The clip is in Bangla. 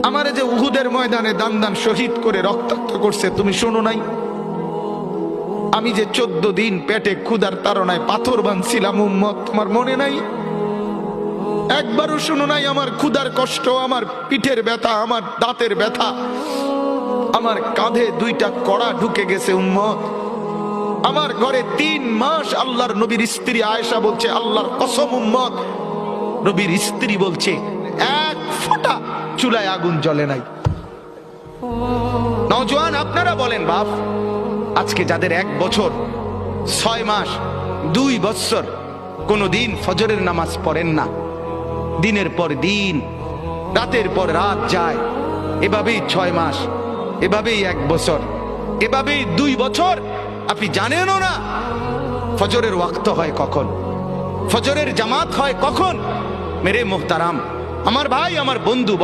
আমারে যে উহুদের ময়দানে দান দান শহীদ করে রক্তাক্ত করছে তুমি শোনো নাই? আমি যে 14 দিন পেটে ক্ষুধার তাড়নায় পাথর বাঁধছিলাম উম্মত, তোমার মনে নাই? একবারও শুনো নাই আমার ক্ষুধার কষ্ট, আমার পিঠের ব্যথা, আমার দাঁতের ব্যথা, আমার কাঁধে 2টা কড়া ঢুকে গেছে উম্মত। আমার ঘরে 3 মাস আল্লাহর নবীর স্ত্রী আয়েশা বলছে, আল্লাহর কসম উম্মত, নবীর স্ত্রী বলছে এক ফোঁটা চুলায় আগুন জ্বলে নাই। নওজোয়ান আপনারা বলেন বাপ, আজকে যাদের 1 বছর 6 মাস 2 বছর কোনদিন ফজরের নামাজ পড়েন না, দিনের পর দিন রাতের পর রাত যায়, এভাবেই 6 মাস, এভাবেই 1 বছর, এভাবেই 2 বছর, আপনি জানেনও না ফজরের ওয়াক্ত হয় কখন, ফজরের জামাত হয় কখন। মেরে মুহতারাম, আমার ভাই, আমার বন্ধু।